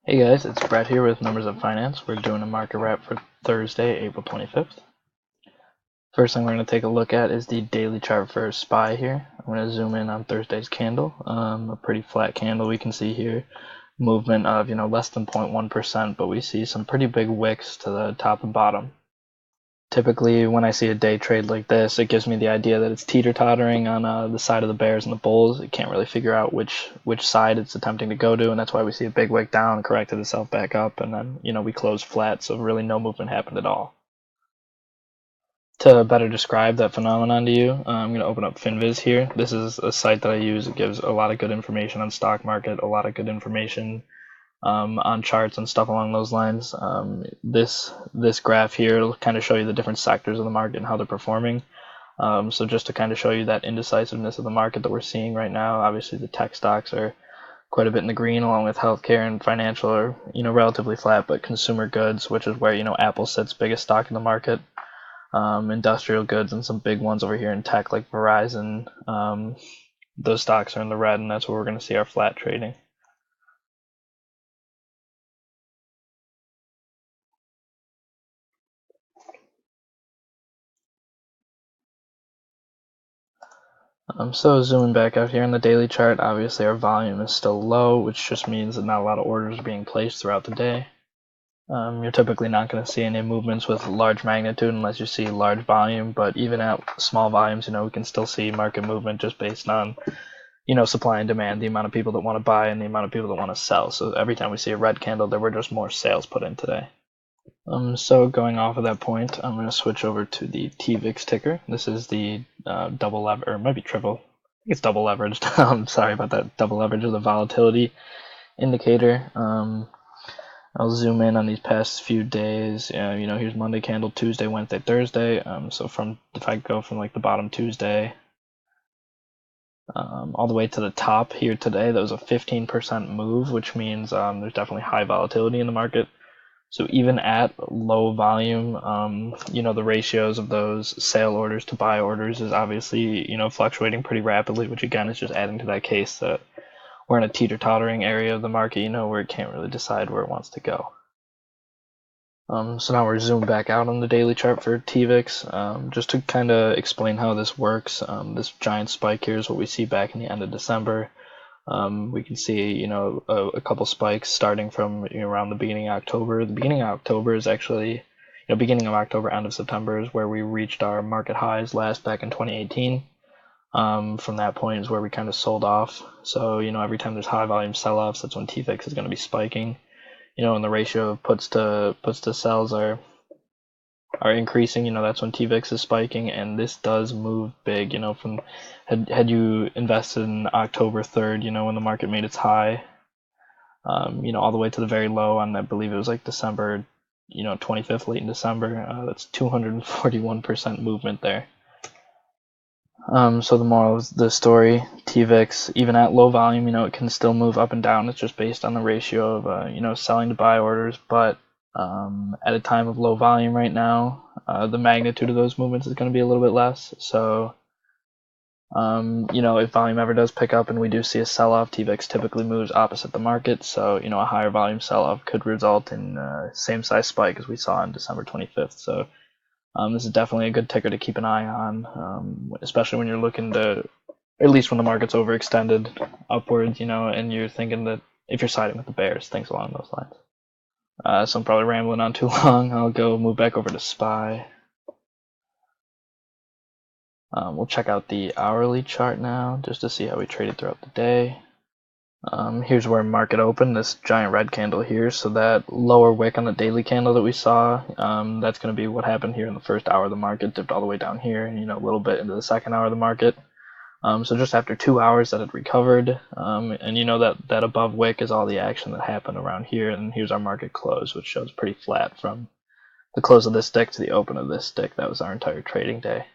Hey guys, it's Brett here with Numbers of Finance. We're doing a market wrap for Thursday, April 25th. First thing we're going to take a look at is the daily chart for SPY here. I'm going to zoom in on Thursday's candle. A pretty flat candle we can see here. Movement of less than 0.1%, but we see some pretty big wicks to the top and bottom. Typically, when I see a day trade like this, it gives me the idea that it's teeter-tottering on the side of the bears and the bulls. It can't really figure out which side it's attempting to go to, and that's why we see a big wick down, corrected itself back up, and then we close flat, so really no movement happened at all. To better describe that phenomenon to you, I'm going to open up FinViz here. This is a site that I use. It gives a lot of good information on stock market, a lot of good information on charts and stuff along those lines. This graph here will kind of show you the different sectors of the market and how they're performing. So just to kind of show you that indecisiveness of the market that we're seeing right now, obviously the tech stocks are quite a bit in the green, along with healthcare and financial are relatively flat, but consumer goods, which is where Apple sits, biggest stock in the market, industrial goods, and some big ones over here in tech like Verizon, those stocks are in the red, and that's where we're going to see our flat trading. So zooming back out here on the daily chart, obviously our volume is still low, which just means that not a lot of orders are being placed throughout the day. You're typically not going to see any movements with large magnitude unless you see large volume, but even at small volumes, we can still see market movement just based on supply and demand, the amount of people that want to buy and the amount of people that want to sell. So every time we see a red candle, there were just more sales put in today. So going off of that point, I'm going to switch over to the TVIX ticker. This is the double lever, or it might be triple. I think it's double leveraged. I'm sorry about that. Double leverage of the volatility indicator. I'll zoom in on these past few days. Here's Monday candle, Tuesday, Wednesday, Thursday. So if I go from like the bottom Tuesday all the way to the top here today, that was a 15% move, which means there's definitely high volatility in the market. So even at low volume, the ratios of those sale orders to buy orders is obviously, fluctuating pretty rapidly, which again is just adding to that case that we're in a teeter-tottering area of the market, where it can't really decide where it wants to go. So now we're zoomed back out on the daily chart for TVIX, just to kind of explain how this works. This giant spike here is what we see back in the end of December. We can see, a couple spikes starting from around the beginning of October. The beginning of October is actually, beginning of October, end of September is where we reached our market highs last back in 2018. From that point is where we kind of sold off. So, every time there's high volume sell-offs, that's when TVIX is going to be spiking. And the ratio of puts to sells are increasing, that's when TVIX is spiking, and this does move big, from had you invested in October 3rd, when the market made its high, all the way to the very low on, I believe it was like December, 25th, late in December, that's 241% movement there. So the moral of the story, TVIX, even at low volume, it can still move up and down. It's just based on the ratio of, selling to buy orders. But at a time of low volume right now, the magnitude of those movements is going to be a little bit less. So, if volume ever does pick up and we do see a sell-off, TVIX typically moves opposite the market. So, a higher volume sell-off could result in same size spike as we saw on December 25th. So, this is definitely a good ticker to keep an eye on, especially when you're looking to, at least when the market's overextended upwards, and you're thinking that if you're siding with the bears, things along those lines. So I'm probably rambling on too long. I'll go move back over to SPY. We'll check out the hourly chart now just to see how we traded throughout the day. Here's where market opened, this giant red candle here. So that lower wick on the daily candle that we saw, that's going to be what happened here in the first hour of the market, dipped all the way down here, and a little bit into the second hour of the market. So just after 2 hours that it recovered, and that above wick is all the action that happened around here, and here's our market close, which shows pretty flat from the close of this stick to the open of this stick. That was our entire trading day.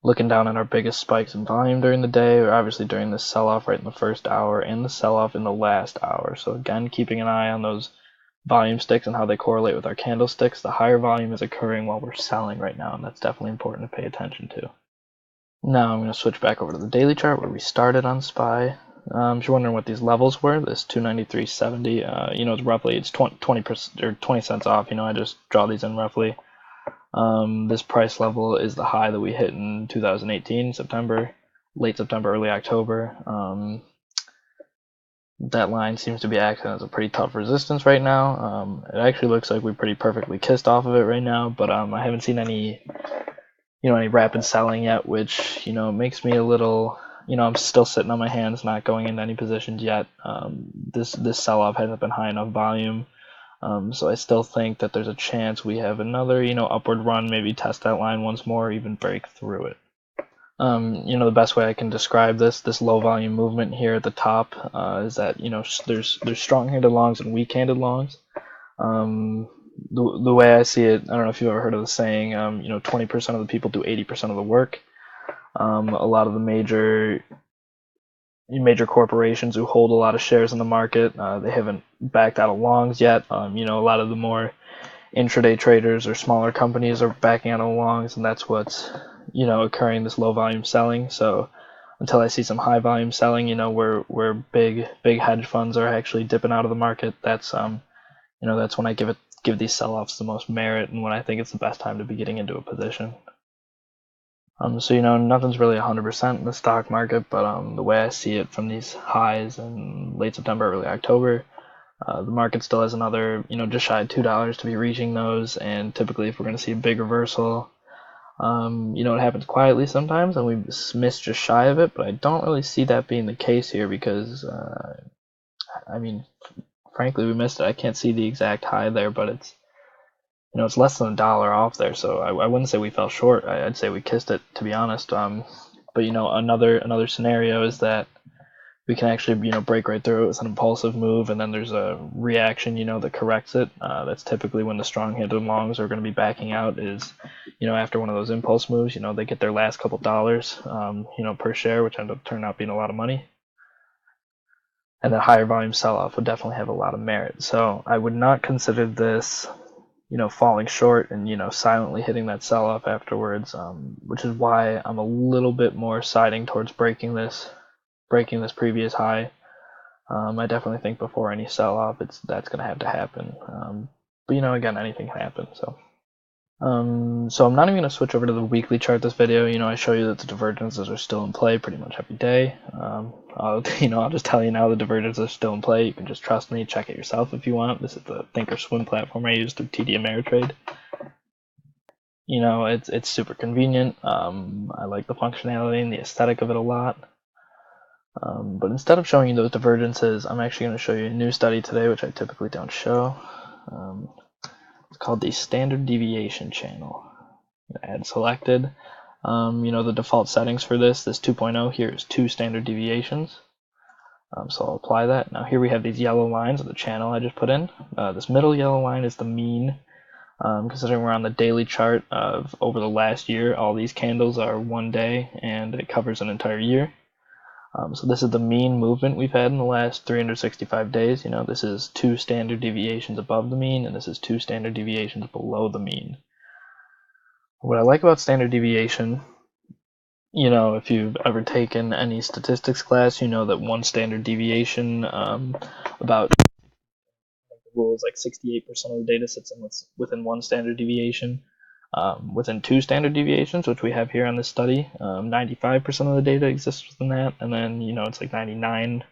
Looking down at our biggest spikes in volume during the day, or obviously during the sell-off right in the first hour and the sell-off in the last hour. So again, keeping an eye on those volume sticks and how they correlate with our candlesticks. The higher volume is occurring while we're selling right now, and that's definitely important to pay attention to. Now I'm going to switch back over to the daily chart where we started on SPY. If you're wondering what these levels were, this 293.70, it's roughly, it's 20% or 20 cents off. I just draw these in roughly. This price level is the high that we hit in 2018, September, late September, early October. That line seems to be acting as a pretty tough resistance right now. It actually looks like we pretty perfectly kissed off of it right now, but I haven't seen any rapid selling yet, which makes me a little. I'm still sitting on my hands, not going into any positions yet. This sell-off hasn't been high enough volume, so I still think that there's a chance we have another upward run, maybe test that line once more, even break through it. The best way I can describe this low volume movement here at the top is that there's strong-handed longs and weak-handed longs. The way I see it, I don't know if you've ever heard of the saying, 20% of the people do 80% of the work. A lot of the major corporations who hold a lot of shares in the market, they haven't backed out of longs yet. A lot of the more intraday traders or smaller companies are backing out of longs, and that's what's occurring, this low volume selling. So until I see some high volume selling, where big hedge funds are actually dipping out of the market, that's that's when I give these sell-offs the most merit, and when I think it's the best time to be getting into a position. So nothing's really 100% in the stock market, but the way I see it from these highs in late September, early October, the market still has another, just shy of $2 to be reaching those, and typically if we're going to see a big reversal, it happens quietly sometimes, and we miss just shy of it, but I don't really see that being the case here because, frankly, we missed it. I can't see the exact high there, but it's, it's less than $1 off there, so I wouldn't say we fell short. I'd say we kissed it, to be honest. But another scenario is that we can actually break right through it with an impulsive move, and then there's a reaction that corrects it. That's typically when the strong-handed longs are going to be backing out, is after one of those impulse moves, they get their last couple dollars per share, which end up turning out being a lot of money. And that higher volume sell-off would definitely have a lot of merit. So I would not consider this falling short and silently hitting that sell-off afterwards, which is why I'm a little bit more siding towards breaking this previous high. I definitely think before any sell-off, that's going to have to happen. But again, anything can happen. So I'm not even going to switch over to the weekly chart this video. I show you that the divergences are still in play pretty much every day. I'll just tell you now the divergences are still in play. You can just trust me, check it yourself if you want. This is the Thinkorswim platform I use through TD Ameritrade. It's super convenient. I like the functionality and the aesthetic of it a lot. But instead of showing you those divergences, I'm actually going to show you a new study today, which I typically don't show. It's called the Standard Deviation Channel. Add selected. The default settings for this 2.0 here is 2 standard deviations. So I'll apply that. Now here we have these yellow lines of the channel I just put in. This middle yellow line is the mean. Considering we're on the daily chart of over the last year, all these candles are 1 day and it covers an entire year. So this is the mean movement we've had in the last 365 days. This is 2 standard deviations above the mean, and this is 2 standard deviations below the mean. What I like about standard deviation, if you've ever taken any statistics class, you know that 1 standard deviation, about the rule is like 68% of the data sits within 1 standard deviation. Within 2 standard deviations, which we have here on this study, 95% of the data exists within that, and then it's like 99%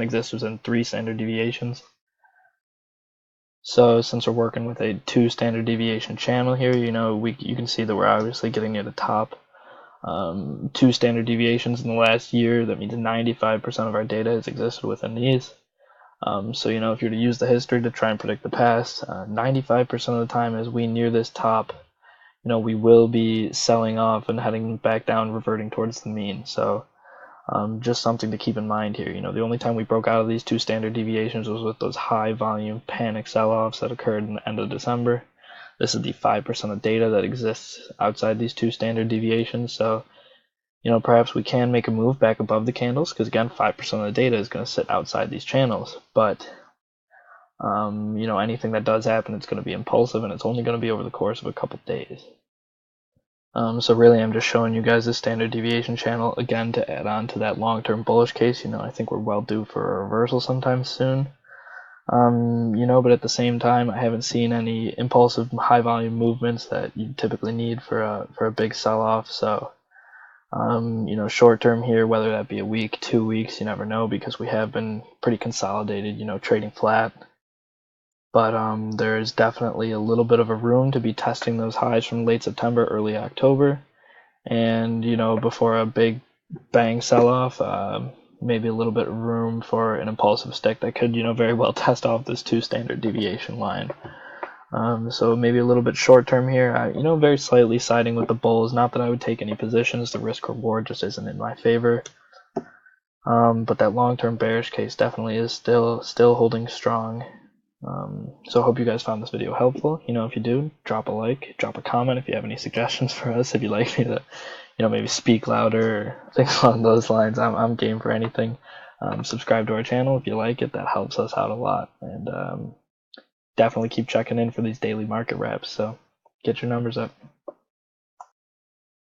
exists within 3 standard deviations. So since we're working with a 2 standard deviation channel here, you can see that we're obviously getting near the top. 2 standard deviations in the last year, that means 95% of our data has existed within these. So if you're to use the history to try and predict the past, 95% of the time as we near this top, we will be selling off and heading back down, reverting towards the mean. So just something to keep in mind here. The only time we broke out of these 2 standard deviations was with those high volume panic sell-offs that occurred in the end of December. This is the 5% of data that exists outside these 2 standard deviations. So perhaps we can make a move back above the candles, because again, 5% of the data is going to sit outside these channels. But anything that does happen, it's going to be impulsive, and it's only going to be over the course of a couple days. So really, I'm just showing you guys the standard deviation channel again to add on to that long-term bullish case. I think we're well due for a reversal sometime soon. But at the same time, I haven't seen any impulsive high volume movements that you typically need for a big sell-off. So, short term here, whether that be a week, 2 weeks, you never know, because we have been pretty consolidated, trading flat. But there's definitely a little bit of a room to be testing those highs from late September, early October. And, before a big bang sell-off, maybe a little bit of room for an impulsive stick that could, very well test off this 2 standard deviation line. So maybe a little bit short term here, very slightly siding with the bulls. Not that I would take any positions. The risk reward just isn't in my favor. But that long-term bearish case definitely is still holding strong. So I hope you guys found this video helpful. If you do, drop a like, drop a comment if you have any suggestions for us. If you'd like me to, maybe speak louder or things along those lines, I'm game for anything. Subscribe to our channel if you like it. That helps us out a lot. And definitely keep checking in for these daily market wraps. So get your numbers up.